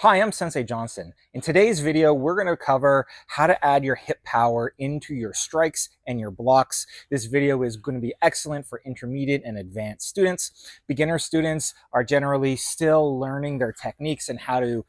Hi, I'm Sensei Johnston. In today's video, we're going to cover how to add your hip power into your strikes and your blocks. This video is going to be excellent for intermediate and advanced students. Beginner students are generally still learning their techniques and how to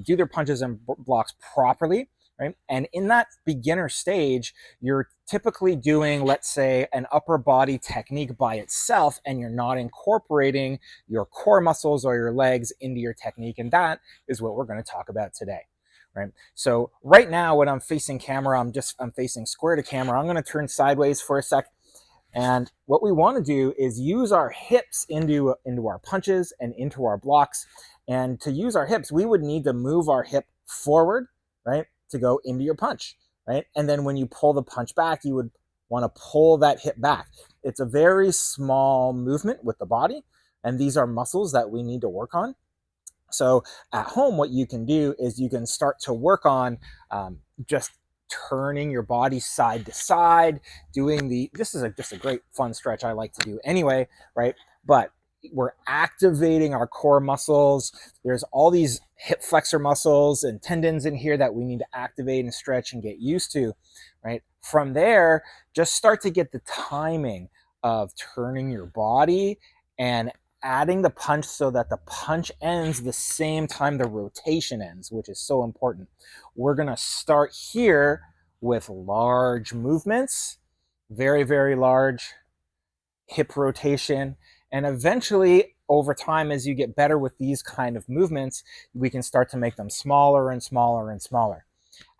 do their punches and blocks properly. Right? And in that beginner stage, you're typically doing, let's say, an upper body technique by itself, and you're not incorporating your core muscles or your legs into your technique. And that is what we're going to talk about today. Right. So right now, when I'm facing camera, I'm facing square to camera. I'm going to turn sideways for a sec. And what we want to do is use our hips into our punches and into our blocks. And to use our hips, we would need to move our hip forward, right, to go into your punch, right? And then when you pull the punch back, you would want to pull that hip back. It's a very small movement with the body, and these are muscles that we need to work on. So at home, what you can do is you can start to work on just turning your body side to side, this is just a great fun stretch I like to do anyway, right? But we're activating our core muscles. There's all these hip flexor muscles and tendons in here that we need to activate and stretch and get used to, right? From there, just start to get the timing of turning your body and adding the punch so that the punch ends the same time the rotation ends, which is so important. We're going to start here with large movements, very, very large hip rotation. And eventually, over time, as you get better with these kind of movements, we can start to make them smaller and smaller and smaller.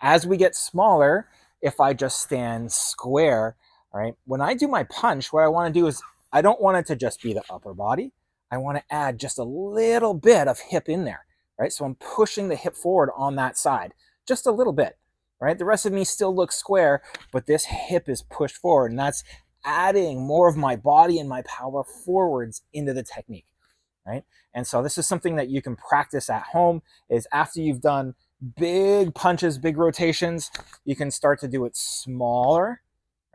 As we get smaller, if I just stand square, all right, when I do my punch, what I want to do is I don't want it to just be the upper body. I want to add just a little bit of hip in there, right? So I'm pushing the hip forward on that side, just a little bit, right? The rest of me still looks square, but this hip is pushed forward, and that's adding more of my body and my power forwards into the technique, right? And so this is something that you can practice at home, is after you've done big punches, big rotations, you can start to do it smaller,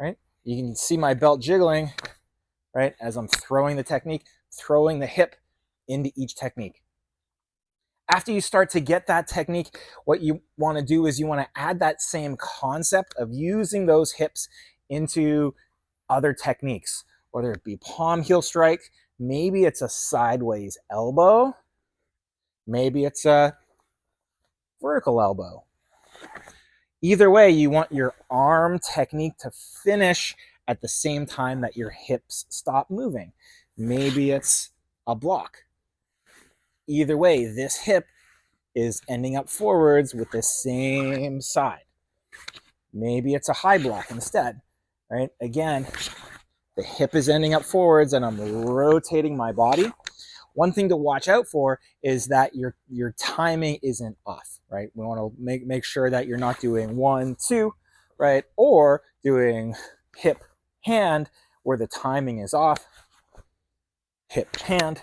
right? You can see my belt jiggling, right? As I'm throwing the technique, throwing the hip into each technique. After you start to get that technique, what you want to do is you want to add that same concept of using those hips into other techniques, whether it be palm heel strike, maybe it's a sideways elbow, maybe it's a vertical elbow. Either way, you want your arm technique to finish at the same time that your hips stop moving. Maybe it's a block. Either way, this hip is ending up forwards with the same side. Maybe it's a high block instead, right? Again, the hip is ending up forwards and I'm rotating my body. One thing to watch out for is that your timing isn't off, right? We want to make sure that you're not doing 1, 2, right? Or doing hip, hand, where the timing is off. Hip, hand,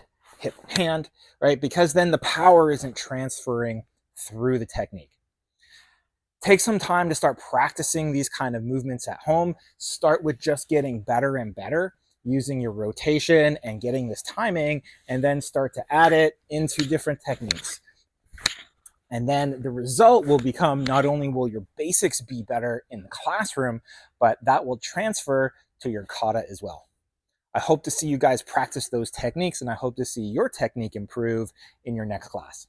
right? Because then the power isn't transferring through the technique. Take some time to start practicing these kind of movements at home. Start with just getting better and better, using your rotation and getting this timing, and then start to add it into different techniques. And then the result will become, not only will your basics be better in the classroom, but that will transfer to your kata as well. I hope to see you guys practice those techniques, and I hope to see your technique improve in your next class.